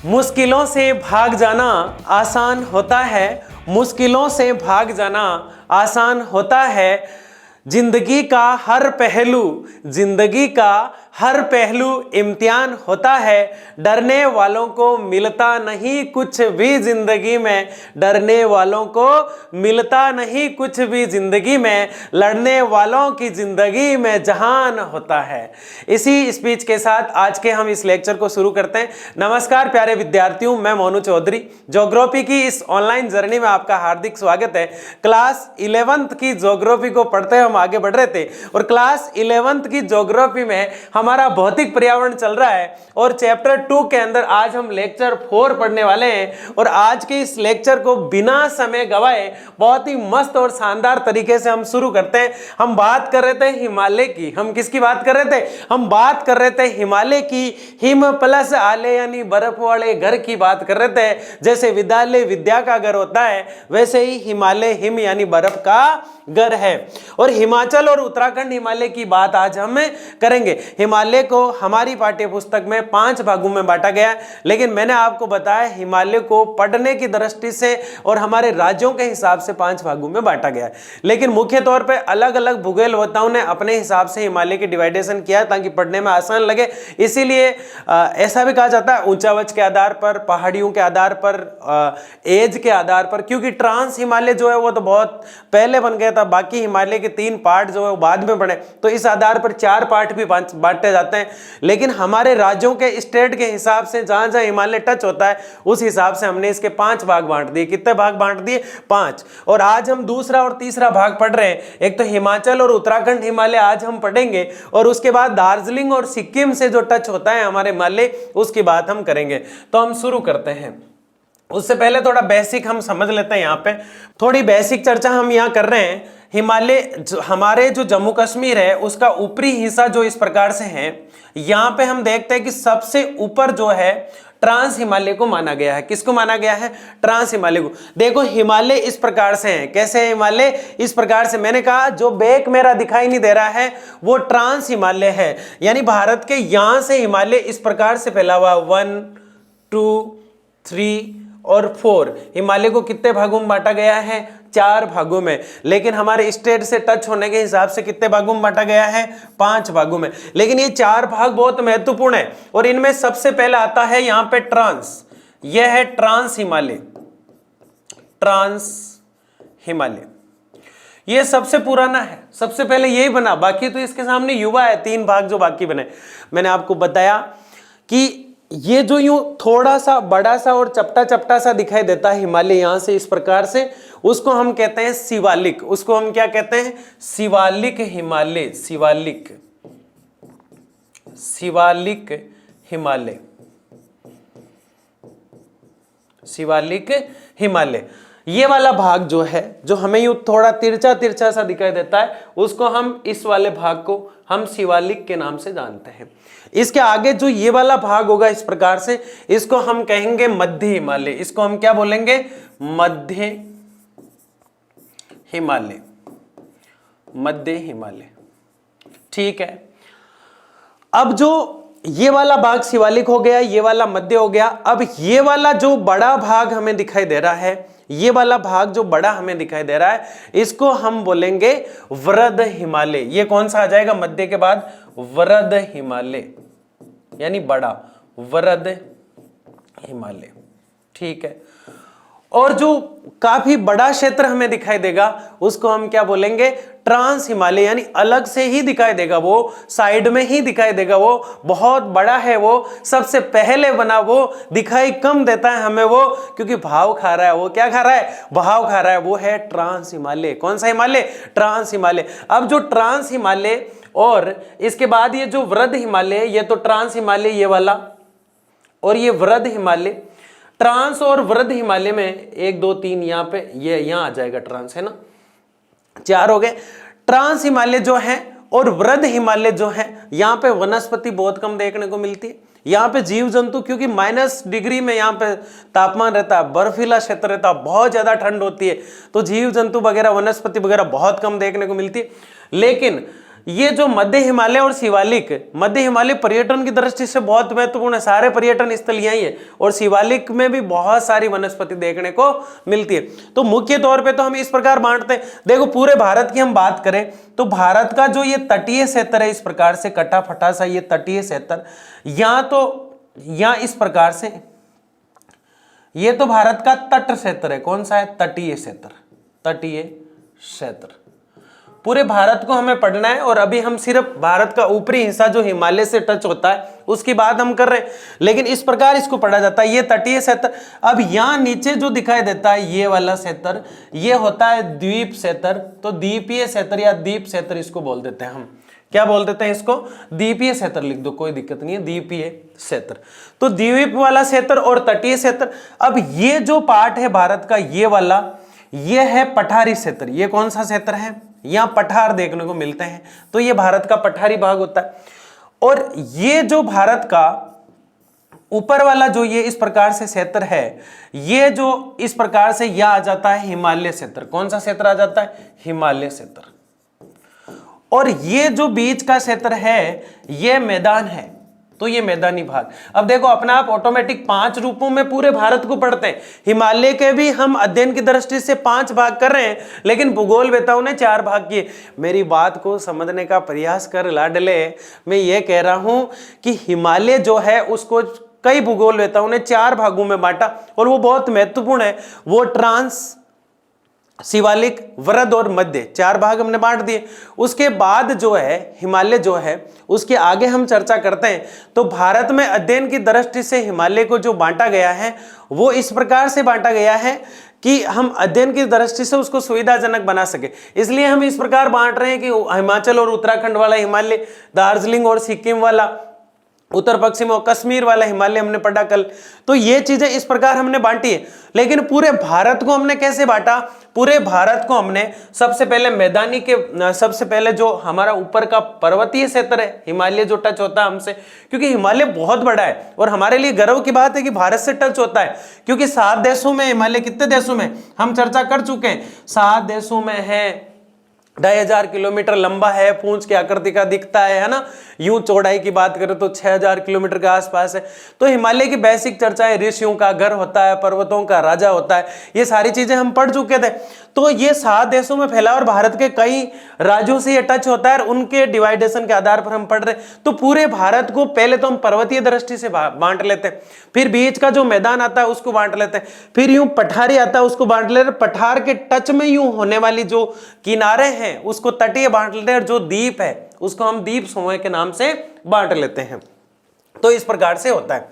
मुश्किलों से भाग जाना आसान होता है, मुश्किलों से भाग जाना आसान होता है। जिंदगी का हर पहलू, जिंदगी का हर पहलू इम्तिहान होता है। डरने वालों को मिलता नहीं कुछ भी जिंदगी में, डरने वालों को मिलता नहीं कुछ भी जिंदगी में, लड़ने वालों की जिंदगी में जहान होता है। इसी स्पीच के साथ आज के हम इस लेक्चर को शुरू करते हैं। नमस्कार प्यारे विद्यार्थियों, मैं मोनू चौधरी। ज्योग्राफी की इस ऑनलाइन जर्नी में आपका हार्दिक स्वागत है। क्लास 11th की ज्योग्राफी को पढ़ते हम आगे बढ़ रहे थे और क्लास 11th की ज्योग्राफी में हमारा भौतिक पर्यावरण चल रहा है और चैप्टर 2 के अंदर आज हम लेक्चर 4 पढ़ने वाले हैं। और आज के इस लेक्चर को बिना समय गवाए बहुत ही मस्त और शानदार तरीके से हम शुरू करते हैं। हम बात कर रहे थे हिमालय की। हम किसकी बात कर रहे थे? हम बात कर रहे थे हिमालय की। हिम प्लस आले यानी बर्फ वाले घर की बात कर रहे थे। जैसे विद्यालय विद्या का घर होता है, वैसे ही हिमालय हिम यानी बर्फ का घर है। और हिमाचल और उत्तराखंड हिमालय की बात आज हम करेंगे। हिमालय को हमारी पाठ्य पुस्तक में 5 भागों में बांटा गया है, लेकिन मैंने आपको बताया हिमालय को पढ़ने की दृष्टि से और हमारे राज्यों के हिसाब से 5 भागों में बांटा गया है। लेकिन मुख्य तौर पे अलग अलग भूगोलवेत्ताओं ने अपने हिसाब से हिमालय की डिवाइडेशन किया ताकि पढ़ने में आसान लगे। इसीलिए ऐसा भी कहा जाता है ऊंचावच के आधार पर, पहाड़ियों के आधार पर, एज के आधार पर, क्योंकि ट्रांस हिमालय जो है वो तो बहुत पहले बन गया था। बाकी हिमालय के 3 पार्ट जो है वो बाद में बने, तो इस आधार पर 4 पार्ट भी बांटे जाते हैं। लेकिन हमारे राज्यों के स्टेट के हिसाब से जहां जहां हिमालय टच होता है उस हिसाब से हमने इसके 5 भाग बांट दिए। कितने भाग बांट दिए? 5। और आज हम दूसरा और तीसरा भाग पढ़ रहे हैं। एक तो हिमाचल और उत्तराखंड हिमालय आज हम पढ़ेंगे और उसके बाद दार्जिलिंग और सिक्किम से जो टच होता है हमारे हिमालय, उसकी बात हम करेंगे। तो हम शुरू करते हैं। उससे पहले थोड़ा बेसिक हम समझ लेते हैं। यहाँ पे थोड़ी बेसिक चर्चा हम यहाँ कर रहे हैं। हिमालय हमारे जो जम्मू कश्मीर है उसका ऊपरी हिस्सा जो इस प्रकार से है, यहाँ पे हम देखते हैं कि सबसे ऊपर जो है ट्रांस हिमालय को माना गया है। किसको माना गया है? ट्रांस हिमालय को। देखो हिमालय इस प्रकार से है। कैसे है हिमालय? इस प्रकार से। मैंने कहा जो बैक मेरा दिखाई नहीं दे रहा है वो ट्रांस हिमालय है, यानी भारत के यहां से हिमालय इस प्रकार से फैला हुआ 1 2 3 और 4। हिमालय को कितने भागों में बांटा गया है? 4 भागों में। लेकिन हमारे स्टेट से टच होने के हिसाब से कितने भागों में बांटा गया है? 5 भागों में। लेकिन ये 4 भाग बहुत महत्वपूर्ण है और इनमें सबसे पहले आता है यहाँ पे ट्रांस। यह है ट्रांस हिमालय। ट्रांस हिमालय ये सबसे पुराना है, सबसे पहले यही बना। बाकी तो इसके सामने युवा है, 3 भाग जो बाकी बने। मैंने आपको बताया कि ये जो यूं थोड़ा सा बड़ा सा और चपटा चपटा सा दिखाई देता है हिमालय यहां से इस प्रकार से, उसको हम कहते हैं शिवालिक। उसको हम क्या कहते हैं? शिवालिक हिमालय। शिवालिक, शिवालिक हिमालय, शिवालिक हिमालय। ये वाला भाग जो है, जो हमें यूं थोड़ा तिरछा तिरछा सा दिखाई देता है, उसको हम, इस वाले भाग को हम शिवालिक के नाम से जानते हैं। इसके आगे जो ये वाला भाग होगा इस प्रकार से, इसको हम कहेंगे मध्य हिमालय। इसको हम क्या बोलेंगे? मध्य हिमालय, मध्य हिमालय। ठीक है। अब जो ये वाला भाग शिवालिक हो गया, ये वाला मध्य हो गया। अब ये वाला जो बड़ा भाग हमें दिखाई दे रहा है, ये वाला भाग जो बड़ा हमें दिखाई दे रहा है, इसको हम बोलेंगे वृद्ध हिमालय। ये कौन सा आ जाएगा मध्य के बाद? वृद्ध हिमालय, यानी बड़ा, वृद्ध हिमालय। ठीक है। और जो काफी बड़ा क्षेत्र हमें दिखाई देगा उसको हम क्या बोलेंगे? ट्रांस हिमालय, यानी अलग से ही दिखाई देगा, वो साइड में ही दिखाई देगा, वो बहुत बड़ा है, वो सबसे पहले बना, वो दिखाई कम देता है हमें वो, क्योंकि भाव खा रहा है। वो क्या खा रहा है? भाव खा रहा है। वो है ट्रांस हिमालय। कौन सा हिमालय? ट्रांस हिमालय। अब जो ट्रांस हिमालय और इसके बाद ये जो वृद्ध हिमालय, ये तो ट्रांस हिमालय ये वाला और ये वृद्ध हिमालय। ट्रांस और वृद्ध हिमालय में 1 2 3 यहाँ पे, ये यहाँ आ जाएगा ट्रांस, है ना? 4 हो गए। ट्रांस हिमालय जो है और वृद्ध हिमालय जो है, यहाँ पे वनस्पति बहुत कम देखने को मिलती है। यहाँ पे जीव जंतु, क्योंकि -डिग्री में यहाँ पे तापमान रहता है, बर्फीला क्षेत्र रहता है, बहुत ज्यादा ठंड होती है, तो जीव जंतु वगैरह वनस्पति वगैरह बहुत कम देखने को मिलती है। लेकिन ये जो मध्य हिमालय और शिवालिक, मध्य हिमालय पर्यटन की दृष्टि से बहुत महत्वपूर्ण है, सारे पर्यटन स्थल यही है, और शिवालिक में भी बहुत सारी वनस्पति देखने को मिलती है। तो मुख्य तौर पे तो हम इस प्रकार बांटते हैं। देखो पूरे भारत की हम बात करें तो भारत का जो ये तटीय क्षेत्र है, इस प्रकार से कटा फटा सा ये तटीय क्षेत्र, या इस प्रकार से ये तो भारत का तट क्षेत्र है। कौन सा है? तटीय क्षेत्र, तटीय क्षेत्र। पूरे भारत को हमें पढ़ना है, और अभी हम सिर्फ भारत का ऊपरी हिस्सा जो हिमालय से टच होता है उसकी बात हम कर रहे हैं, लेकिन इस प्रकार इसको पढ़ा जाता है, ये तटीय क्षेत्र। अब यहां नीचे जो दिखाई देता है ये वाला क्षेत्र, ये होता है द्वीप क्षेत्र। तो द्वीपीय क्षेत्र या द्वीप क्षेत्र इसको बोल देते हैं हम। क्या बोल देते हैं इसको? द्वीपीय क्षेत्र लिख दो, कोई दिक्कत नहीं है, द्वीपीय क्षेत्र। तो द्वीप वाला क्षेत्र और तटीय क्षेत्र। अब ये जो पार्ट है भारत का, ये वाला, ये है पठारी क्षेत्र। ये कौन सा क्षेत्र है? यहां पठार देखने को मिलते हैं, तो ये भारत का पठारी भाग होता है। और ये जो भारत का ऊपर वाला जो ये इस प्रकार से क्षेत्र है, ये जो इस प्रकार से यह आ जाता है हिमालय क्षेत्र। कौन सा क्षेत्र आ जाता है? हिमालय क्षेत्र। और ये जो बीच का क्षेत्र है ये मैदान है, तो ये मैदानी भाग। अब देखो अपना आप ऑटोमेटिक 5 रूपों में पूरे भारत को पढ़ते हैं। हिमालय के भी हम अध्ययन की दृष्टि से 5 भाग कर रहे हैं, लेकिन भूगोलवेताओं ने 4 भाग किए। मेरी बात को समझने का प्रयास कर लाडले। मैं ये कह रहा हूं कि हिमालय जो है उसको कई भूगोलवेताओं ने 4 भागों में बांटा, और वो बहुत महत्वपूर्ण है। वो ट्रांस, शिवालिक, वृद्ध और मध्य, 4 भाग हमने बांट दिए। उसके बाद जो है हिमालय जो है उसके आगे हम चर्चा करते हैं। तो भारत में अध्ययन की दृष्टि से हिमालय को जो बांटा गया है वो इस प्रकार से बांटा गया है कि हम अध्ययन की दृष्टि से उसको सुविधाजनक बना सके। इसलिए हम इस प्रकार बांट रहे हैं कि हिमाचल और उत्तराखंड वाला हिमालय, दार्जिलिंग और सिक्किम वाला, उत्तर पश्चिम और कश्मीर वाला हिमालय हमने पढ़ा कल। तो ये चीजें इस प्रकार हमने बांटी है। लेकिन पूरे भारत को हमने कैसे बांटा? पूरे भारत को हमने सबसे पहले मैदानी के, सबसे पहले जो हमारा ऊपर का पर्वतीय क्षेत्र है हिमालय जो टच होता है हमसे, क्योंकि हिमालय बहुत बड़ा है और हमारे लिए गर्व की बात है कि भारत से टच होता है, क्योंकि 7 देशों में हिमालय, कितने देशों में हम चर्चा कर चुके हैं, 7 देशों में है। 2500 किलोमीटर लंबा है, पूंछ की आकृति का दिखता है ना। यूं चौड़ाई की बात करें तो 6000 किलोमीटर के आसपास है। तो हिमालय की बेसिक चर्चाएं, ऋषियों का घर होता है, पर्वतों का राजा होता है, ये सारी चीजें हम पढ़ चुके थे। तो ये 7 देशों में फैला और भारत के कई राज्यों से ये टच होता है, और उनके डिवाइडेशन के आधार पर हम पढ़ रहे हैं। तो पूरे भारत को पहले तो हम पर्वतीय दृष्टि से बांट लेते हैं, फिर बीच का जो मैदान आता है उसको बांट लेते हैं, फिर यूं पठारी आता है उसको बांट लेते हैं। पठार के टच में यूं होने वाली जो किनारे हैं उसको तटीय बांट लेते हैं, और जो द्वीप है उसको हम द्वीप समूह के नाम से बांट लेते हैं। तो इस प्रकार से होता है।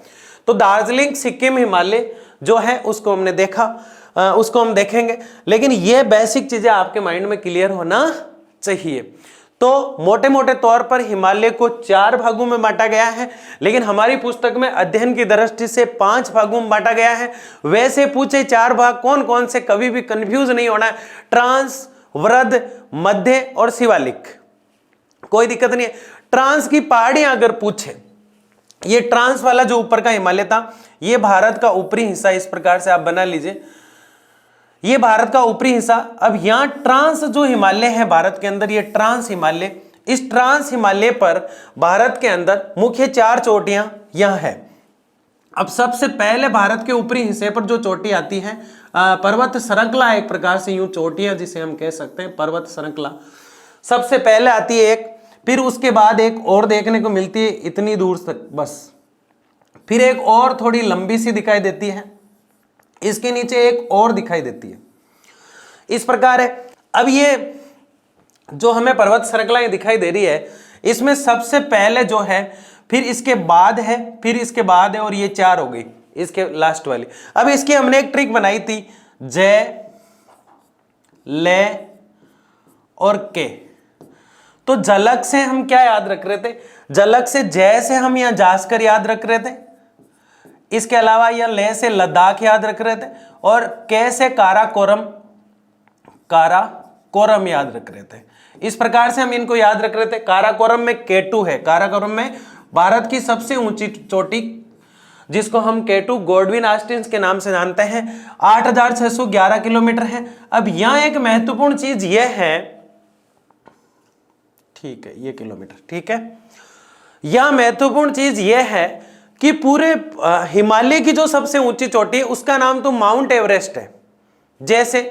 तो दार्जिलिंग, सिक्किम, हिमालय जो है उसको हमने देखा, उसको हम देखेंगे, लेकिन ये बेसिक चीजें आपके माइंड में क्लियर होना चाहिए। तो मोटे मोटे तौर पर हिमालय को 4 भागों में बांटा गया है, लेकिन हमारी पुस्तक में अध्ययन की दृष्टि से 5 भागों में बांटा गया है। वैसे पूछे 4 भाग कौन कौन से, कभी भी कंफ्यूज नहीं होना है। ट्रांस, वृद्ध, मध्य और शिवालिक, कोई दिक्कत नहीं है। ट्रांस की पहाड़ियां अगर पूछे, ये ट्रांस वाला जो ऊपर का हिमालय था ये भारत का ऊपरी हिस्सा, इस प्रकार से आप बना लीजिए, ये भारत का ऊपरी हिस्सा। अब यहां ट्रांस जो हिमालय है भारत के अंदर, ये ट्रांस हिमालय, इस ट्रांस हिमालय पर भारत के अंदर मुख्य 4 चोटियां यहां है। अब सबसे पहले भारत के ऊपरी हिस्से पर जो चोटी आती है, पर्वत श्रृंखला, एक प्रकार से यूं चोटियां जिसे हम कह सकते हैं, पर्वत श्रृंखला सबसे पहले आती है एक, फिर उसके बाद एक और देखने को मिलती है इतनी दूर तक बस, फिर एक और थोड़ी लंबी सी दिखाई देती है, इसके नीचे एक और दिखाई देती है, इस प्रकार है। अब ये जो हमें पर्वत श्रृंखलाएं दिखाई दे रही है, इसमें सबसे पहले जो है, फिर इसके बाद है, फिर इसके बाद है, और ये 4 हो गई इसके लास्ट वाली। अब इसकी हमने एक ट्रिक बनाई थी, जय, ले और के। तो झलक से हम क्या याद रख रहे थे? झलक से जय से हम यहां जास्कर याद रख रहे थे, इसके अलावा यह ले से लद्दाख याद रख रहे थे, और के से काराकोरम याद रख रहे थे। इस प्रकार से हम इनको याद रख रहे थे। काराकोरम में K2 है, काराकोरम में भारत की सबसे ऊंची चोटी, जिसको हम K2 गॉडविन ऑस्टिन के नाम से जानते हैं, 8611 किलोमीटर है। अब यहां एक महत्वपूर्ण चीज यह है, ठीक है, ये किलोमीटर, ठीक है। यह महत्वपूर्ण चीज यह है कि पूरे हिमालय की जो सबसे ऊंची चोटी है उसका नाम तो माउंट एवरेस्ट है। जैसे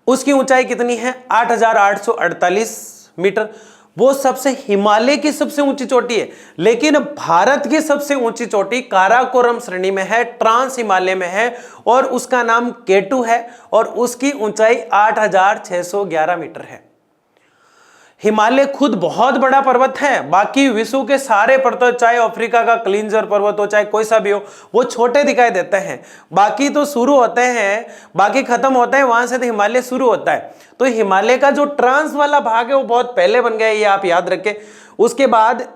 उसकी ऊंचाई कितनी है 8,848 मीटर, वो सबसे हिमालय की सबसे ऊंची चोटी है। लेकिन भारत की सबसे ऊंची चोटी काराकोरम श्रेणी में है, ट्रांस हिमालय में है, और उसका नाम केटू है, और उसकी ऊंचाई 8,611 मीटर है। हिमालय खुद बहुत बड़ा पर्वत है, बाकी विश्व के सारे पर्वत, चाहे अफ्रीका का क्लिंजर पर्वत हो, चाहे कोई सा भी हो, वो छोटे दिखाई देते हैं। बाकी तो शुरू होते हैं, बाकी खत्म होते हैं, वहां से तो हिमालय शुरू होता है। तो हिमालय का जो ट्रांस वाला भाग है वो बहुत पहले बन गया है, ये आप याद रखें। उसके बाद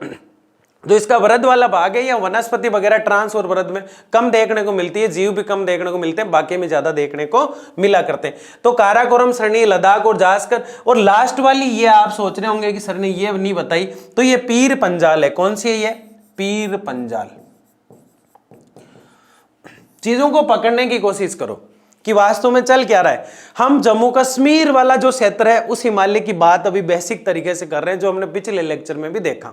जो इसका वृद्ध वाला भाग है, या वनस्पति वगैरह ट्रांस और वृद्ध में कम देखने को मिलती है, जीव भी कम देखने को मिलते हैं, बाकी में ज्यादा देखने को मिला करते हैं। तो काराकोरम श्रेणी, लद्दाख और जास्कर, और लास्ट वाली ये आप सोच रहे होंगे कि सर ने ये नहीं बताई, तो ये पीर पंजाल है। कौन सी है ये? पीर पंजाल। चीजों को पकड़ने की कोशिश करो कि वास्तव में चल क्या रहा है। हम जम्मू कश्मीर वाला जो क्षेत्र है उस हिमालय की बात अभी बेसिक तरीके से कर रहे हैं, जो हमने पिछले लेक्चर में भी देखा।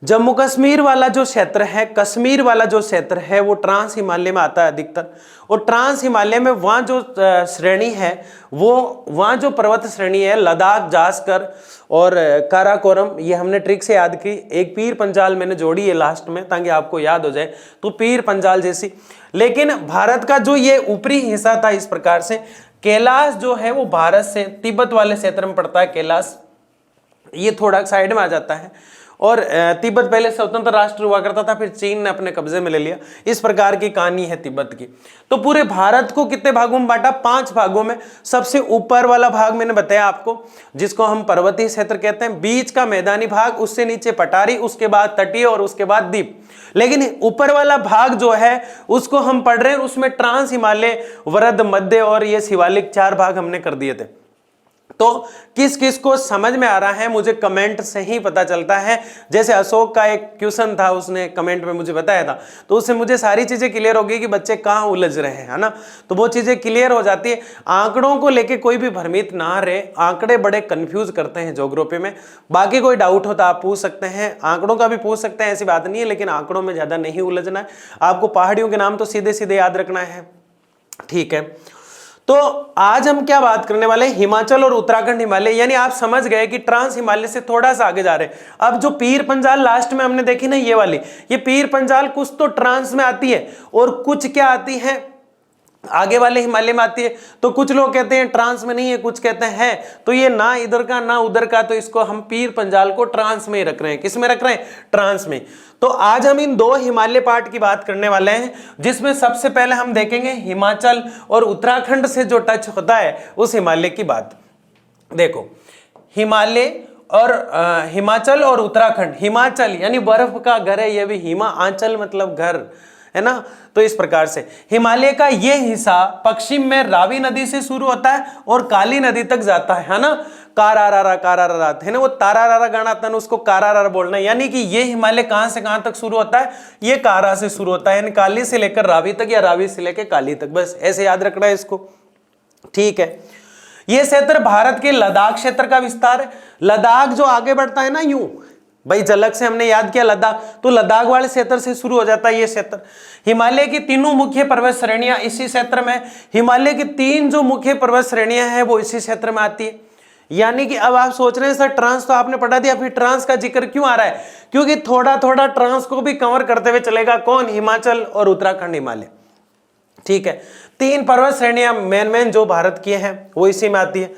जम्मू कश्मीर वाला जो क्षेत्र है, कश्मीर वाला जो क्षेत्र है, वो ट्रांस हिमालय में आता है अधिकतर। और ट्रांस हिमालय में वहाँ जो श्रेणी है, वो वहाँ जो पर्वत श्रेणी है, लद्दाख, जास्कर और काराकोरम, ये हमने ट्रिक से याद की। एक पीर पंजाल मैंने जोड़ी है लास्ट में ताकि आपको याद हो जाए, तो पीर पंजाल जैसी। लेकिन भारत का जो ये ऊपरी हिस्सा था इस प्रकार से, कैलाश जो है वो भारत से तिब्बत वाले क्षेत्र में पड़ता है। कैलाश ये थोड़ा साइड में आ जाता है, और तिब्बत पहले स्वतंत्र राष्ट्र हुआ करता था, फिर चीन ने अपने कब्जे में ले लिया। इस प्रकार की कहानी है तिब्बत की। तो पूरे भारत को कितने भागों में बांटा? 5 भागों में। सबसे ऊपर वाला भाग मैंने बताया आपको, जिसको हम पर्वतीय क्षेत्र कहते हैं, बीच का मैदानी भाग, उससे नीचे पठारी, उसके बाद तटीय, और उसके बाद द्वीप। लेकिन ऊपर वाला भाग जो है उसको हम पढ़ रहे हैं, उसमें ट्रांस हिमालय, वृद्ध, मध्य और ये शिवालिक 4 भाग हमने कर दिए थे। तो किस किस को समझ में आ रहा है मुझे कमेंट से ही पता चलता है। जैसे अशोक का एक क्वेश्चन था, उसने कमेंट में मुझे बताया था, तो उससे मुझे सारी चीजें क्लियर हो गई कि बच्चे कहाँ उलझ रहे हैं, है ना। तो वो चीजें क्लियर हो जाती है। आंकड़ों को लेके कोई भी भ्रमित ना रहे, आंकड़े बड़े कंफ्यूज करते हैं ज्योग्राफी में। बाकी कोई डाउट हो तो आप पूछ सकते हैं, आंकड़ों का भी पूछ सकते हैं, ऐसी बात नहीं है, लेकिन आंकड़ों में ज्यादा नहीं उलझना है। आपको पहाड़ियों के नाम तो सीधे सीधे याद रखना है, ठीक है। तो आज हम क्या बात करने वाले हैं? हिमाचल और उत्तराखंड हिमालय, यानी आप समझ गए कि ट्रांस हिमालय से थोड़ा सा आगे जा रहे हैं। अब जो पीर पंजाल लास्ट में हमने देखी ना, ये वाली, ये पीर पंजाल कुछ तो ट्रांस में आती है और कुछ क्या आती है, आगे वाले हिमालय में आती है। तो कुछ लोग कहते हैं ट्रांस में नहीं है, कुछ कहते हैं, तो ये ना इधर का ना उधर का, तो इसको हम पीर पंजाल को ट्रांस में ही रख रहे हैं। किस में रख रहे हैं? ट्रांस में। तो आज हम इन 2 हिमालय पार्ट की बात करने वाले हैं, जिसमें सबसे पहले हम देखेंगे हिमाचल और उत्तराखंड से जो टच होता है उस हिमालय की बात। देखो, हिमालय और हिमाचल और उत्तराखंड। हिमाचल यानी बर्फ का घर है, ये भी हिमा आंचल मतलब घर, है ना। तो इस प्रकार से हिमालय का ये हिस्सा पश्चिम में रावी नदी से शुरू होता है और काली नदी तक जाता है ना। कारारारा कारारारा है ना, वो तारारारा गाना आता है ना, उसको कारारारा बोलना है। यानी कि ये हिमालय कहां से कहां तक शुरू होता है? ये कारा से शुरू होता है, यानी काली से लेकर रावी तक, या रावी से लेकर काली तक। बस ऐसे याद रखना है इसको, ठीक है। ये क्षेत्र भारत के लद्दाख क्षेत्र का विस्तार है। लद्दाख जो आगे बढ़ता है ना, यूं भाई झलक से हमने याद किया लद्दाख, तो लद्दाख वाले क्षेत्र से शुरू हो जाता है ये क्षेत्र। हिमालय की तीनों मुख्य पर्वत श्रेणियां इसी क्षेत्र में। हिमालय की 3 जो मुख्य पर्वत श्रेणियां हैं वो इसी क्षेत्र में आती है। यानी कि अब आप सोच रहे हैं सर ट्रांस तो आपने पढ़ा दिया, फिर ट्रांस का जिक्र क्यों आ रहा है? क्योंकि थोड़ा थोड़ा ट्रांस को भी कवर करते हुए चलेगा। कौन? हिमाचल और उत्तराखंड हिमालय, ठीक है। 3 पर्वत श्रेणियां मेन जो भारत की हैं वो इसी में आती है।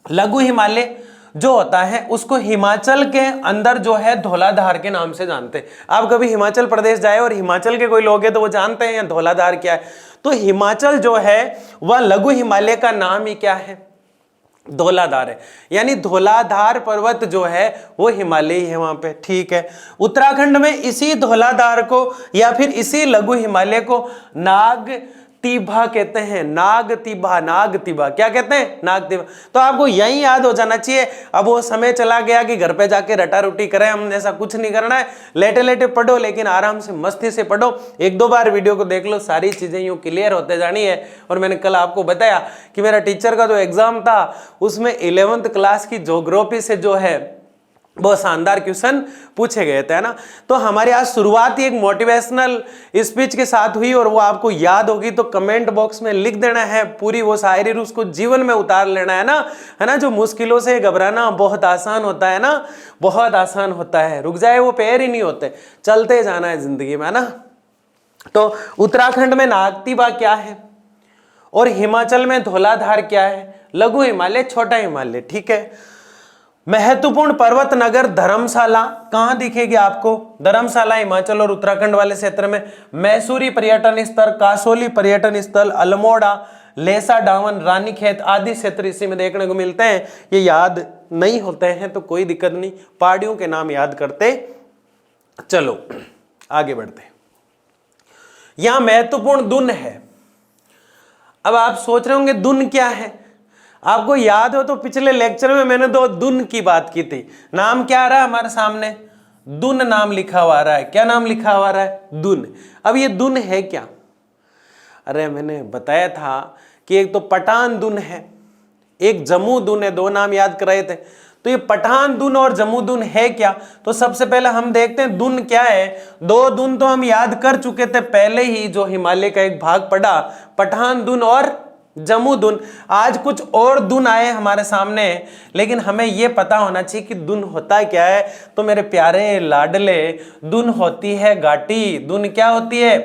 लघु हिमालय जो होता है उसको हिमाचल के अंदर जो है धौलाधार के नाम से जानते हैं। आप कभी हिमाचल प्रदेश जाए और हिमाचल के कोई लोग हैं तो वो जानते हैं धौलाधार क्या है। तो हिमाचल जो है वह लघु हिमालय का नाम ही क्या है? धौलाधार है। यानी धौलाधार पर्वत जो है वो हिमालय है वहां पे, ठीक है। उत्तराखंड में इसी धौलाधार को या फिर इसी लघु हिमालय को नाग तीभा कहते हैं, नाग तीभा, नाग तीभा क्या कहते हैं, नाग तीभा। तो आपको यही याद हो जाना चाहिए। अब वो समय चला गया कि घर पे जाके रटा रोटी करें, हमने ऐसा कुछ नहीं करना है। लेटे लेटे पढ़ो, लेकिन आराम से मस्ती से पढ़ो। एक दो बार वीडियो को देख लो, सारी चीजें यूं क्लियर होते जानी है। और मैंने कल आपको बताया कि मेरा टीचर का जो एग्जाम था उसमें 11th क्लास की ज्योग्राफी से जो है बहुत शानदार क्वेश्चन पूछे गए थे, है ना। तो हमारी आज शुरुआत ही एक मोटिवेशनल स्पीच के साथ हुई, और वो आपको याद होगी तो कमेंट बॉक्स में लिख देना है पूरी वो शायरी, उसको जीवन में उतार लेना है ना। जो मुश्किलों से घबराना बहुत आसान होता है ना, बहुत आसान होता है। रुक जाए वो पैर ही नहीं होते, चलते जाना है जिंदगी में, है ना। तो उत्तराखंड में नागतीबा क्या है, और हिमाचल में धौलाधार क्या है, लघु हिमालय, छोटा हिमालय, ठीक है। महत्वपूर्ण पर्वत नगर धर्मशाला कहां दिखेगी आपको, धर्मशाला हिमाचल और उत्तराखंड वाले क्षेत्र में। मैसूरी पर्यटन स्थल, कासोली पर्यटन स्थल, अल्मोड़ा, लेसा डावन, रानीखेत आदि क्षेत्र इसी में देखने को मिलते हैं। ये याद नहीं होते हैं तो कोई दिक्कत नहीं, पहाड़ियों के नाम याद करते चलो। आगे बढ़ते, यहां महत्वपूर्ण दून है। अब आप सोच रहे होंगे दून क्या है, आपको याद हो तो पिछले लेक्चर में मैंने दो दून की बात की थी। नाम क्या आ रहा है हमारे सामने, दून नाम लिखा हुआ आ रहा है। क्या नाम लिखा हुआ आ रहा है, दून। अब ये दून है क्या, अरे मैंने बताया था कि एक तो पठान दून है, एक जम्मू दून है, दो नाम याद कराए थे। तो ये पठान दून और जम्मू दून है क्या, तो सबसे पहले हम देखते हैं दून क्या है। दो दून तो हम याद कर चुके थे पहले ही, जो हिमालय का एक भाग पढ़ा, पठान दून और जम्मू दून। आज कुछ और दून आए हमारे सामने, लेकिन हमें यह पता होना चाहिए कि दून होता क्या है। तो मेरे प्यारे लाडले, दून होती है घाटी। दून क्या होती है,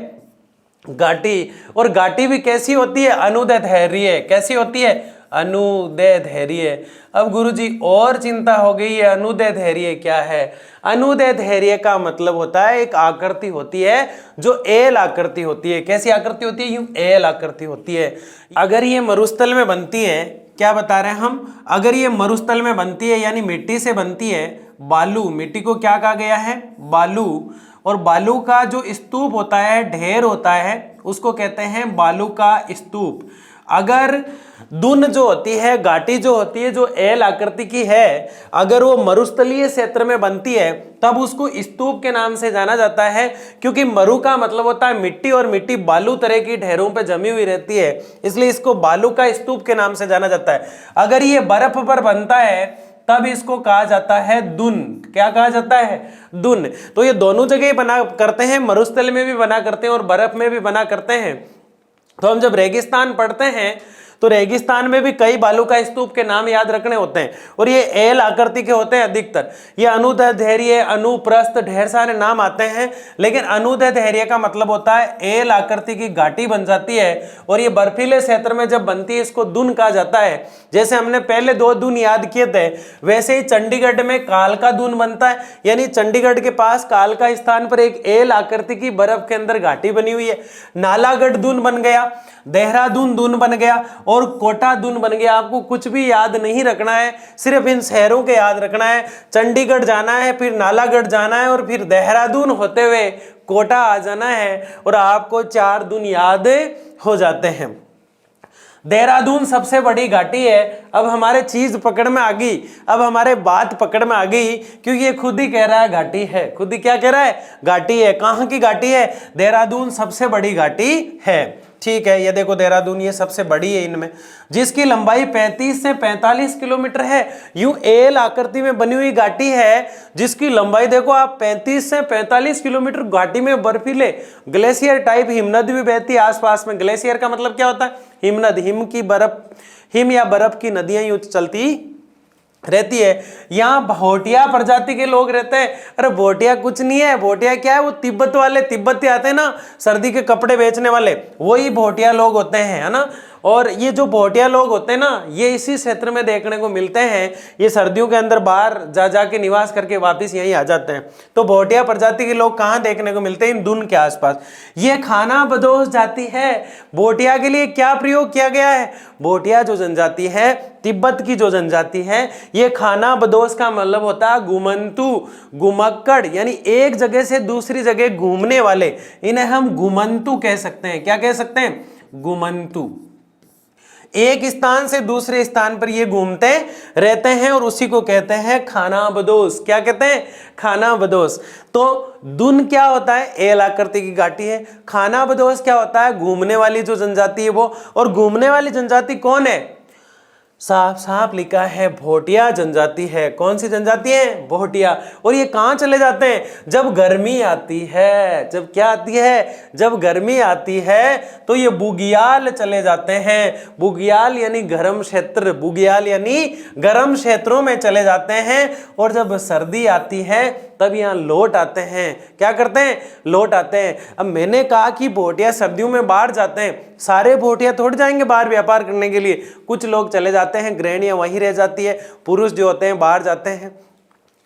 घाटी। और घाटी भी कैसी होती है, अनुदय धैर्य। कैसी होती है, अनुदय धैर्य। अब गुरुजी और चिंता हो गई है, अनुदय धैर्य क्या है। अनुदय धैर्य का मतलब होता है एक आकृति होती है जो एल आकृति होती है। कैसी आकृति होती है, यूं एल आकृति होती है। अगर ये मरुस्थल में बनती है, क्या बता रहे हैं हम, अगर ये मरुस्थल में बनती है यानी मिट्टी से बनती है, बालू, मिट्टी को क्या कहा गया है, बालू। और बालू का जो स्तूप होता है, ढेर होता है, उसको कहते हैं बालू का स्तूप। अगर दून जो होती है, घाटी जो होती है, जो एल आकृति की है, अगर वो मरुस्थलीय क्षेत्र में बनती है तब उसको स्तूप के नाम से जाना जाता है, क्योंकि मरु का मतलब होता है मिट्टी, और मिट्टी बालू तरह की ढेरों पे जमी हुई रहती है, इसलिए इसको बालू का स्तूप के नाम से जाना जाता है। अगर ये बर्फ पर बनता है तब इसको कहा जाता है दून। क्या कहा जाता है, दून। तो ये दोनों जगह बना करते हैं, मरुस्थल में भी बना करते हैं और बर्फ में भी बना करते हैं। तो हम जब रेगिस्तान पढ़ते हैं तो रेगिस्तान में भी कई बालू का स्तूप के नाम याद रखने होते हैं, और ये एल आकृति के होते हैं अधिकतर। ये अनुदय धैर्य, अनुप्रस्थ, ढेर सारे नाम आते हैं, लेकिन अनुदय धैर्य का मतलब होता है एल आकृति की घाटी बन जाती है, और ये बर्फीले क्षेत्र में जब बनती है इसको दून कहा जाता है। जैसे हमने पहले दो दून याद किए थे, वैसे ही चंडीगढ़ में कालका दून बनता है, यानी चंडीगढ़ के पास कालका स्थान पर एक एल आकृति की बर्फ के अंदर घाटी बनी हुई है। नालागढ़ दून बन गया, देहरादून दून बन गया, और कोटा दून बन गया। आपको कुछ भी याद नहीं रखना है, सिर्फ इन शहरों के याद रखना है। चंडीगढ़ जाना है, फिर नालागढ़ जाना है, और फिर देहरादून होते हुए कोटा आ जाना है, और आपको 4 दून याद हो जाते हैं। देहरादून सबसे बड़ी घाटी है। अब हमारे चीज पकड़ में आ गई, अब हमारे बात पकड़ में आ गई, क्योंकि ये खुद ही कह रहा है घाटी है। खुद ही क्या कह रहा है, घाटी है। कहाँ की घाटी है, देहरादून सबसे बड़ी घाटी है। ठीक है, ये देखो देहरादून ये सबसे बड़ी है इनमें, जिसकी लंबाई 35 से 45 किलोमीटर है। यूं एल आकृति में बनी हुई घाटी है, जिसकी लंबाई देखो आप 35 से 45 किलोमीटर। घाटी में बर्फीले ग्लेशियर टाइप हिमनद भी बहती है आसपास में। ग्लेशियर का मतलब क्या होता है, हिमनद, हिम की बर्फ, हिम या बर्फ की नदियां यूं चलती रहती है। यहाँ भोटिया प्रजाति के लोग रहते हैं। अरे भोटिया कुछ नहीं है, भोटिया क्या है, वो तिब्बत वाले, तिब्बती आते हैं ना सर्दी के कपड़े बेचने वाले, वही भोटिया लोग होते हैं, है ना। और ये जो भोटिया लोग होते हैं ना, ये इसी क्षेत्र में देखने को मिलते हैं। ये सर्दियों के अंदर बाहर जा जाके निवास करके वापस यहीं आ जाते हैं। तो भोटिया प्रजाति के लोग कहाँ देखने को मिलते हैं, इन दून के आसपास। ये खाना बदोश जाति है। भोटिया के लिए क्या प्रयोग किया गया है, भोटिया जो जनजाति है, तिब्बत की जो जनजाति है, ये खाना बदोश का मतलब होता है घुमंतु, घुमक्कड़, यानी एक जगह से दूसरी जगह घूमने वाले, इन्हें हम घुमंतु कह सकते हैं। क्या कह सकते हैं, घुमंतु। एक स्थान से दूसरे स्थान पर ये घूमते रहते हैं और उसी को कहते हैं खानाबदोश। क्या कहते हैं? खानाबदोश। तो दुन क्या होता है? एल आकृति की घाटी है। खानाबदोश क्या होता है? घूमने वाली जो जनजाति है वो। और घूमने वाली जनजाति कौन है? साफ साफ लिखा है भोटिया जनजाति है। कौन सी जनजाति है? भोटिया। और ये कहाँ चले जाते हैं? जब गर्मी आती है। जब क्या आती है? जब गर्मी आती है तो ये बुग्याल चले जाते हैं। बुग्याल यानी गर्म क्षेत्र, बुग्याल यानी गर्म क्षेत्रों में चले जाते हैं। और जब सर्दी आती है तब यहाँ लौट आते हैं। क्या करते हैं? लौट आते हैं। अब मैंने कहा कि भोटिया सर्दियों में बाहर जाते हैं, सारे भोटिया थोड़ जाएंगे बाहर व्यापार करने के लिए। कुछ लोग चले जाते हैं, गृहिणियां वहीं रह जाती है, पुरुष जो होते हैं बाहर जाते हैं।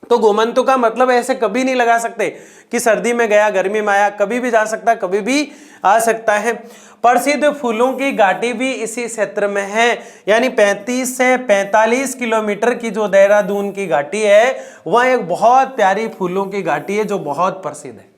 तो घुमंतु का मतलब ऐसे कभी नहीं लगा सकते कि सर्दी में गया, गर्मी में आया। कभी भी जा सकता है, कभी भी आ सकता है। प्रसिद्ध फूलों की घाटी भी इसी क्षेत्र में है। यानी 35 से 45 किलोमीटर की जो देहरादून की घाटी है वह एक बहुत प्यारी फूलों की घाटी है जो बहुत प्रसिद्ध है।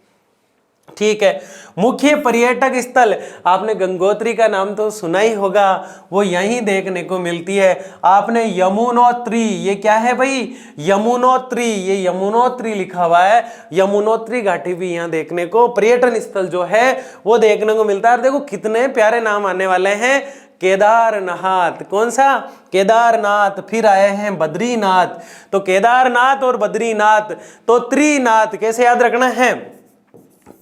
ठीक है। मुख्य पर्यटक स्थल, आपने गंगोत्री का नाम तो सुना ही होगा, वो यहीं देखने को मिलती है। आपने यमुनोत्री, ये क्या है भाई? यमुनोत्री, ये यमुनोत्री लिखा हुआ है। यमुनोत्री घाटी भी यहाँ देखने को, पर्यटन स्थल जो है वो देखने को मिलता है। देखो कितने प्यारे नाम आने वाले हैं। केदारनाथ, कौन सा? केदारनाथ। फिर आए हैं बद्रीनाथ। तो केदारनाथ और बद्रीनाथ, तो त्रिनाथ कैसे याद रखना है?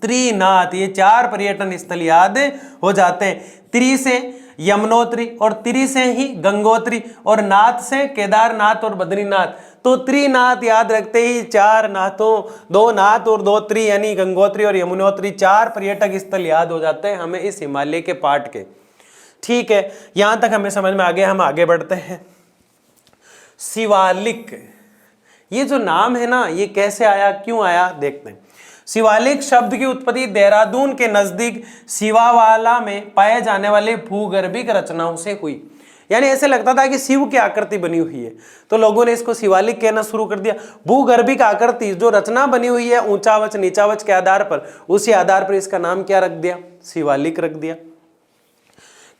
त्रिनाथ। ये चार पर्यटन स्थल याद हो जाते हैं। त्रि से यमुनोत्री और त्रि से ही गंगोत्री और नाथ से केदारनाथ और बद्रीनाथ। तो त्रिनाथ याद रखते ही चार नाथों, दो नाथ और दो त्रि यानी गंगोत्री और यमुनोत्री, चार पर्यटक स्थल याद हो जाते हैं हमें इस हिमालय के पार्ट के। ठीक है, यहां तक हमें समझ में आ गया। हम आगे बढ़ते हैं। शिवालिक, ये जो नाम है ना, ये कैसे आया, क्यों आया, देखते हैं। शिवालिक शब्द की उत्पत्ति देहरादून के नजदीक शिवावाला में पाए जाने वाले भूगर्भिक रचनाओं से हुई। यानी ऐसे लगता था कि शिव की आकृति बनी हुई है, तो लोगों ने इसको शिवालिक कहना शुरू कर दिया। भूगर्भिक आकृति जो रचना बनी हुई है ऊंचावच नीचावच के आधार पर, उसी आधार पर इसका नाम क्या रख दिया? शिवालिक रख दिया।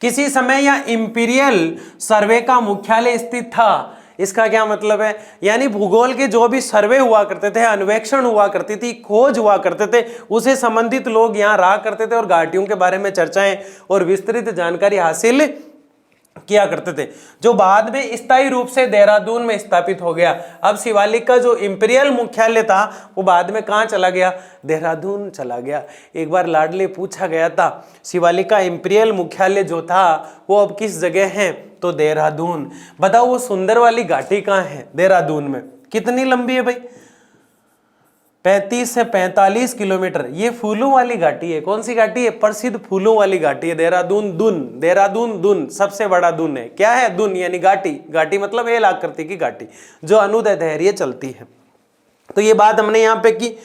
किसी समय यह इंपीरियल सर्वे का मुख्यालय स्थित था। इसका क्या मतलब है? यानी भूगोल के जो भी सर्वे हुआ करते थे, अन्वेषण हुआ करती थी, खोज हुआ करते थे, उसे संबंधित लोग यहाँ रहा करते थे और घाटियों के बारे में चर्चाएं और विस्तृत जानकारी हासिल किया करते थे, जो बाद में स्थायी रूप से देहरादून में स्थापित हो गया। अब शिवालिक का जो इंपीरियल मुख्यालय था वो बाद में कहाँ चला गया? देहरादून चला गया। एक बार लाडले पूछा गया था शिवालिक का इंपीरियल मुख्यालय जो था वो अब किस जगह है? तो देहरादून। बताओ वो सुंदर वाली घाटी कहाँ है? देहरादून में। कितनी लंबी है भाई? 35 से 45 किलोमीटर। ये फूलों वाली घाटी है। कौन सी घाटी है? प्रसिद्ध फूलों वाली घाटी है देहरादून दून। देहरादून दून सबसे बड़ा दून है। क्या है? दून यानी घाटी। घाटी मतलब एल आकृति की घाटी जो अनुदय धैर्य चलती है। तो ये बात हमने यहाँ पे की।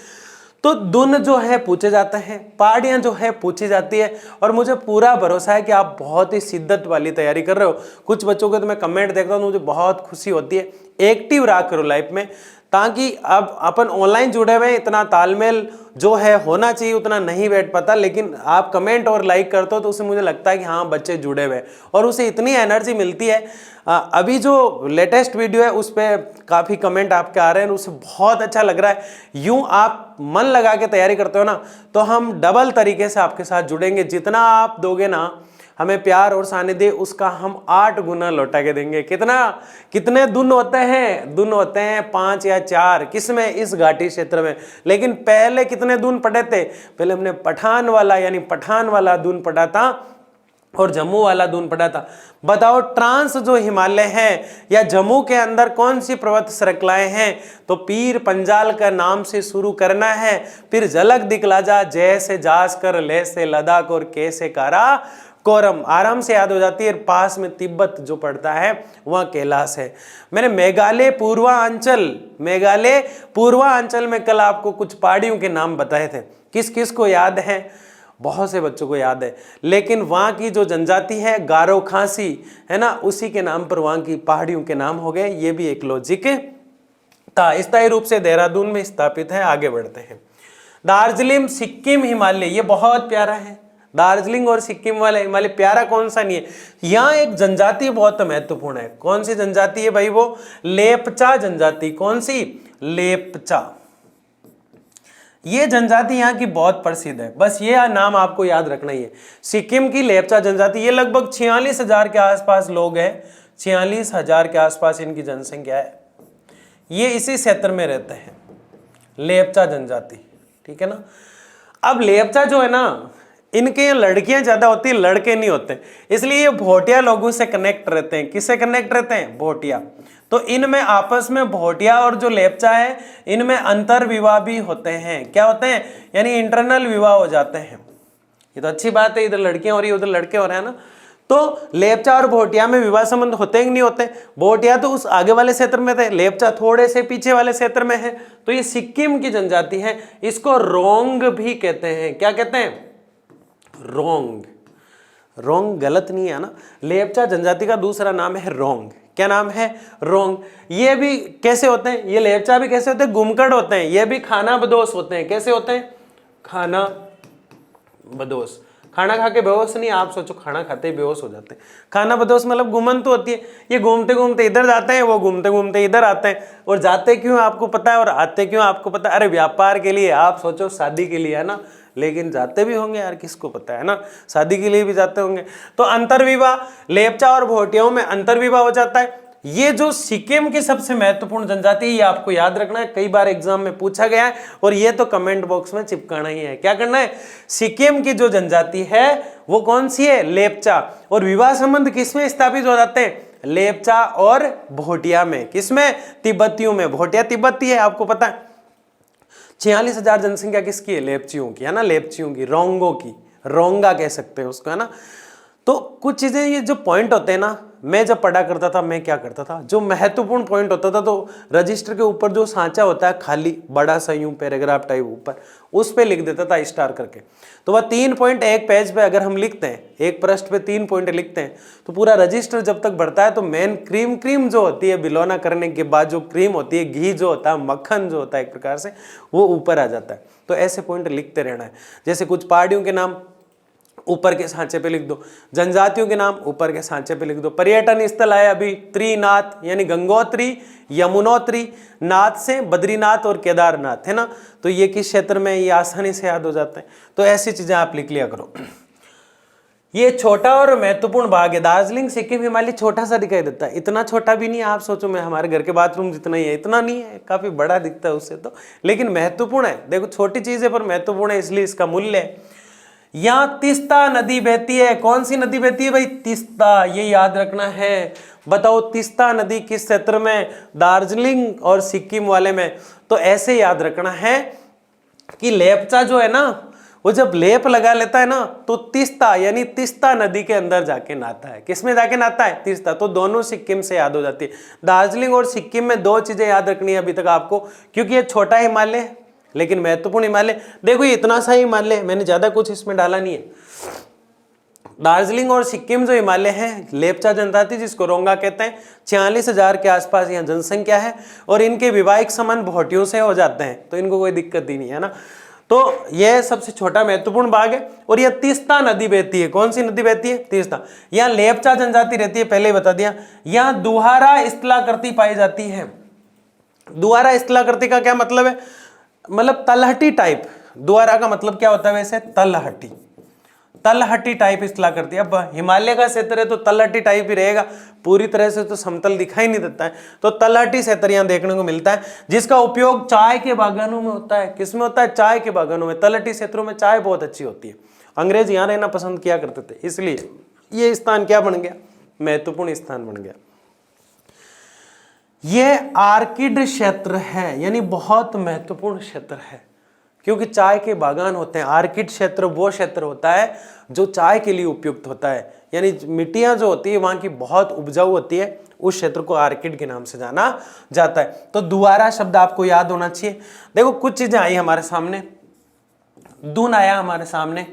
तो दून जो है पूछे जाते हैं, पहाड़ियाँ जो है पूछी जाती है। और मुझे पूरा भरोसा है कि आप बहुत ही शिद्दत वाली तैयारी कर रहे हो। कुछ बच्चों के तो मैं कमेंट देखता हूँ, मुझे बहुत खुशी होती है। एक्टिव रहा करो लाइफ में, ताकि अब अपन ऑनलाइन जुड़े हुए, इतना तालमेल जो है होना चाहिए उतना नहीं बैठ पाता, लेकिन आप कमेंट और लाइक करते हो तो उससे मुझे लगता है कि हाँ बच्चे जुड़े हुए, और उसे इतनी एनर्जी मिलती है। अभी जो लेटेस्ट वीडियो है उस पर काफ़ी कमेंट आपके आ रहे हैं, उससे बहुत अच्छा लग रहा है। यूँ आप मन लगा के तैयारी करते हो ना, तो हम डबल तरीके से आपके साथ जुड़ेंगे। जितना आप दोगे ना हमें प्यार और सानिध्य, उसका हम 8 गुना लौटा के देंगे। कितने दिन होते हैं? दिन होते हैं 5 या 4। किसमें? इस घाटी क्षेत्र में। लेकिन पहले कितने दिन पढ़े थे? पहले हमने पठान वाला यानी पठान वाला दून पढ़ा था और जम्मू वाला दून पढ़ा था। बताओ ट्रांस जो हिमालय है या जम्मू के अंदर कौन सी पर्वत श्रृंखलाएं हैं? तो पीर पंजाल का नाम से शुरू करना है, फिर झलक दिखला जा, जय से जास कर, ले से लद्दाख और के से कारा कोरम, आराम से याद हो जाती है। पास में तिब्बत जो पड़ता है वह कैलाश है। मैंने मेघालय पूर्वांचल में कल आपको कुछ पहाड़ियों के नाम बताए थे। किस किस को याद है? बहुत से बच्चों को याद है। लेकिन वहाँ की जो जनजाति है गारो खासी है ना, उसी के नाम पर वहाँ की पहाड़ियों के नाम हो गए। ये भी एक लॉजिक था। स्थायी रूप से देहरादून में स्थापित है। आगे बढ़ते हैं। दार्जिलिंग सिक्किम हिमालय, ये बहुत प्यारा है। दार्जिलिंग और सिक्किम वाला हिमालय प्यारा कौन सा नहीं है। यहाँ एक जनजाति बहुत महत्वपूर्ण है। कौन सी जनजाति है भाई? वो लेपचा जनजाति। कौन सी? लेपचा। ये जनजाति यहाँ की बहुत प्रसिद्ध है, बस ये नाम आपको याद रखना ही है। सिक्किम की लेपचा जनजाति, ये लगभग 46,000 के आसपास लोग हैं। 46,000 के आसपास इनकी जनसंख्या है। ये इसी क्षेत्र में रहते हैं, लेपचा जनजाति, ठीक है ना। अब लेपचा जो है ना, इनके यहाँ लड़कियां ज्यादा होती है, लड़के नहीं होते, इसलिए ये भोटिया लोगों से कनेक्ट रहते हैं। किससे कनेक्ट रहते हैं? भोटिया। तो इनमें आपस में भोटिया और जो लेपचा है, इनमें अंतर विवाह भी होते हैं। क्या होते हैं? यानी इंटरनल विवाह हो जाते हैं। ये तो अच्छी बात है, इधर लड़कियां हो रही है उधर लड़के हो रहे हैं ना। तो लेपचा और भोटिया में विवाह संबंध होते हैं कि नहीं होते? भोटिया तो उस आगे वाले क्षेत्र में थे, लेपचा थोड़े से पीछे वाले क्षेत्र में है। तो ये सिक्किम की जनजाति है, इसको रोंग भी कहते हैं। क्या कहते हैं? रोंग। रोंग गलत नहीं है ना। लेपचा जनजाति का दूसरा नाम है रोंग। क्या नाम है? रोंग। ये भी कैसे होते हैं? ये लेपचा भी कैसे होते हैं? गुमकड़ होते हैं। ये भी खाना बदोश होते हैं। कैसे होते हैं? खाना बदोश। खाना खा के बेहोश नहीं, आप सोचो खाना खाते ही बेहोश हो जाते हैं। खाना बदोश मतलब घुमन तो होती है। ये घूमते घूमते इधर जाते हैं, वो घूमते घूमते इधर आते हैं। और जाते क्यों आपको पता है और आते क्यों आपको पता है? अरे व्यापार के लिए, आप सोचो शादी के लिए, है ना। लेकिन जाते भी होंगे यार, किसको पता है ना, शादी के लिए भी जाते होंगे। तो अंतर्विवाह, लेपचा और भोटियाओं में अंतर्विवाह हो जाता है। ये जो सिक्किम की सबसे महत्वपूर्ण जनजाति है, ये आपको याद रखना है, कई बार एग्जाम में पूछा गया है। और ये तो कमेंट बॉक्स में चिपकाना ही है। क्या करना है? सिक्किम की जो जनजाति है वो कौन सी है? लेपचा। और विवाह संबंध किसमें स्थापित हो जाते हैं? लेपचा और भोटिया में। किसमें? तिब्बतियों में। भोटिया तिब्बती है, आपको पता है। 46,000 जनसंख्या किसकी है? लेपचियों की, है ना। लेपचियों की, रोंगो की, रोंगा कह सकते हैं उसको, है ना। तो कुछ चीजें, ये जो पॉइंट होते हैं ना, मैं जब पढ़ा करता था, मैं क्या करता था, जो महत्वपूर्ण पॉइंट होता था तो रजिस्टर के ऊपर जो सांचा होता है खाली बड़ा सा यूं पैराग्राफ टाइप ऊपर, उस पे लिख देता था स्टार करके। तो वह 3 पॉइंट एक पेज पे अगर हम लिखते हैं, एक पृष्ठ पे 3 पॉइंट लिखते हैं, तो पूरा रजिस्टर जब तक बढ़ता है तो मेन क्रीम जो होती है, बिलोना करने के बाद जो क्रीम होती है, घी जो होता है, मक्खन जो होता है एक प्रकार से, वो ऊपर आ जाता है। तो ऐसे पॉइंट लिखते रहना है। जैसे कुछ पहाड़ियों के नाम ऊपर के सांचे पे लिख दो, जनजातियों के नाम ऊपर के सांचे पे लिख दो। पर्यटन स्थल आए अभी त्रिनाथ, यानी गंगोत्री, यमुनोत्री, नाथ से बद्रीनाथ और केदारनाथ, है ना। तो ये किस क्षेत्र में, ये आसानी से याद हो जाते हैं। तो ऐसी चीजें आप लिख लिया करो। ये छोटा और महत्वपूर्ण भाग है। दार्जिलिंग सिक्किम हिमालय छोटा सा दिखाई देता है, इतना छोटा भी नहीं है, आप सोचो मैं हमारे घर के बाथरूम जितना ही है, इतना नहीं है, काफी बड़ा दिखता है उससे तो, लेकिन महत्वपूर्ण है। देखो छोटी चीज है पर महत्वपूर्ण है, इसलिए इसका मूल्य है। यहाँ तीस्ता नदी बहती है। कौन सी नदी बहती है भाई? तीस्ता, ये याद रखना है। बताओ तीस्ता नदी किस क्षेत्र में? दार्जिलिंग और सिक्किम वाले में। तो ऐसे याद रखना है कि लेपचा जो है ना, वो जब लेप लगा लेता है ना, तो तीस्ता यानी तीस्ता नदी के अंदर जाके नहाता है। किसमें जाके नहाता है? तीस्ता। तो दोनों सिक्किम से याद हो जाती है। दार्जिलिंग और सिक्किम में 2 चीजें याद रखनी है अभी तक आपको, क्योंकि ये छोटा हिमालय है लेकिन महत्वपूर्ण हिमालय। देखो ये इतना सा हिमालय, मैंने ज्यादा कुछ इसमें डाला नहीं है। दार्जिलिंग और सिक्किम जो हिमालय है, लेपचा जनजाति जिसको रोंगा कहते हैं, 46,000 के आसपास यहाँ जनसंख्या है। और इनके वैवाहिक संबंध भोटियों से हो जाते हैं, तो इनको कोई दिक्कत ही नहीं है ना। तो यह सबसे छोटा महत्वपूर्ण भाग है। और यह तीस्ता नदी बहती है। कौन सी नदी बहती है? तीस्ता। यहाँ लेपचा जनजाति रहती है, पहले ही बता दिया। यहाँ दुहारा स्थलाकृति पाई जाती है। दुहारा स्थलाकृति का क्या मतलब है? मतलब तलहटी टाइप। दुआरा का मतलब क्या होता है वैसे? तलहटी, तलहटी टाइप स्थलाकृति। अब हिमालय का क्षेत्र है तो तलहटी टाइप ही रहेगा, पूरी तरह से तो समतल दिखाई नहीं देता है। तो तलहटी क्षेत्र यहाँ देखने को मिलता है, जिसका उपयोग चाय के बागानों में होता है। किसमें होता है? चाय के बागानों में। तलहटी क्षेत्रों में चाय बहुत अच्छी होती है। अंग्रेज यहाँ रहना पसंद किया करते थे, इसलिए ये स्थान क्या बन गया? महत्वपूर्ण स्थान बन गया। ये आर्किड क्षेत्र है, यानी बहुत महत्वपूर्ण क्षेत्र है, क्योंकि चाय के बागान होते हैं। आर्किड क्षेत्र वो क्षेत्र होता है जो चाय के लिए उपयुक्त होता है, यानी मिट्टियां जो होती है वहां की बहुत उपजाऊ होती है, उस क्षेत्र को आर्किड के नाम से जाना जाता है। तो दुआरा शब्द आपको याद होना चाहिए। देखो कुछ चीजें आई हमारे सामने, दून आया हमारे सामने,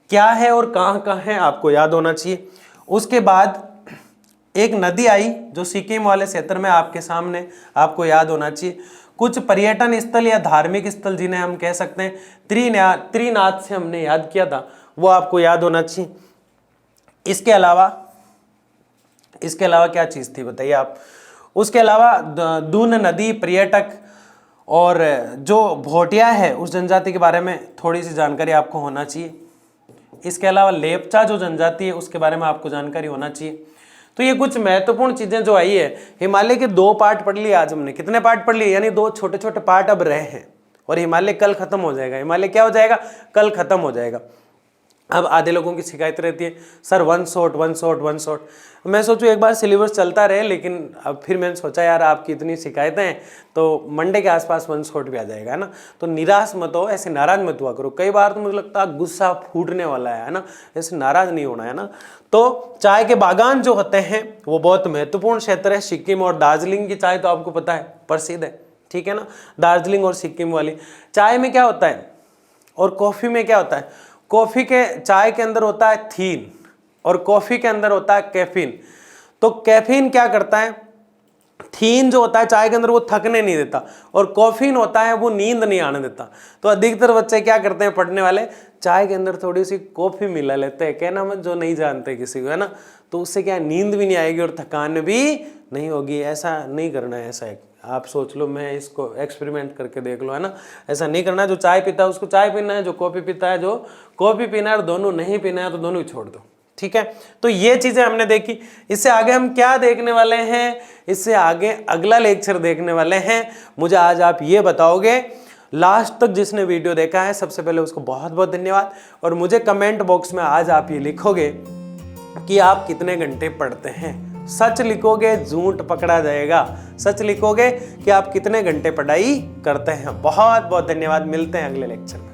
क्या है और कहाँ है आपको याद होना चाहिए। उसके बाद एक नदी आई जो सिक्किम वाले क्षेत्र में आपके सामने, आपको याद होना चाहिए। कुछ पर्यटन स्थल या धार्मिक स्थल जिन्हें हम कह सकते हैं, त्रिनाथ से हमने याद किया था, वो आपको याद होना चाहिए। इसके अलावा क्या चीज़ थी बताइए आप। उसके अलावा दून नदी, पर्यटक और जो भोटिया है उस जनजाति के बारे में थोड़ी सी जानकारी आपको होना चाहिए। इसके अलावा लेपचा जो जनजाति है उसके बारे में आपको जानकारी होना चाहिए। तो ये कुछ महत्वपूर्ण चीजें जो आई है। हिमालय के 2 पार्ट पढ़ लिए आज हमने। कितने पार्ट पढ़ लिए? यानी 2 छोटे छोटे पार्ट अब रहे हैं और हिमालय कल खत्म हो जाएगा। हिमालय क्या हो जाएगा? कल खत्म हो जाएगा। अब आधे लोगों की शिकायत रहती है, सर वन शॉट। मैं सोचूं एक बार सिलेबस चलता रहे, लेकिन अब फिर मैंने सोचा यार आपकी इतनी शिकायतें हैं तो मंडे के आसपास वन शॉट भी आ जाएगा, है ना। तो निराश मत हो, ऐसे नाराज मत हुआ करो। कई बार तो मुझे लगता है गुस्सा फूटने वाला है ना, ऐसे नाराज नहीं होना है ना। तो चाय के बागान जो होते हैं वो बहुत महत्वपूर्ण क्षेत्र है। सिक्किम और दार्जिलिंग की चाय तो आपको पता है प्रसिद्ध है, ठीक है ना। दार्जिलिंग और सिक्किम वाली चाय में क्या होता है और कॉफी में क्या होता है? चाय के अंदर होता है थीन और कॉफी के अंदर होता है कैफीन। तो कैफीन क्या करता है? थीन जो होता है चाय के अंदर वो थकने नहीं देता और कॉफीन होता है वो नींद नहीं आने देता। तो अधिकतर बच्चे क्या करते हैं पढ़ने वाले, चाय के अंदर थोड़ी सी कॉफी मिला लेते हैं, कहना मत जो नहीं जानते किसी को, है ना। तो उससे क्या नींद भी नहीं आएगी और थकान भी नहीं होगी। ऐसा नहीं करना है। ऐसा है आप सोच लो, मैं इसको एक्सपेरिमेंट करके देख लो, है ना। ऐसा नहीं करना है। जो चाय पीता है उसको चाय पीना है, जो कॉफी पीता है जो कॉफी पीना है, और दोनों नहीं पीना है तो दोनों ही छोड़ दो, ठीक है। तो ये चीजें हमने देखी। इससे आगे हम क्या देखने वाले हैं? इससे आगे अगला लेक्चर देखने वाले हैं। मुझे आज आप ये बताओगे। लास्ट तक जिसने वीडियो देखा है सबसे पहले उसको बहुत बहुत धन्यवाद। और मुझे कमेंट बॉक्स में आज आप ये लिखोगे कि आप कितने घंटे पढ़ते हैं। सच लिखोगे, झूठ पकड़ा जाएगा। सच लिखोगे कि आप कितने घंटे पढ़ाई करते हैं। बहुत बहुत धन्यवाद। मिलते हैं अगले लेक्चर में।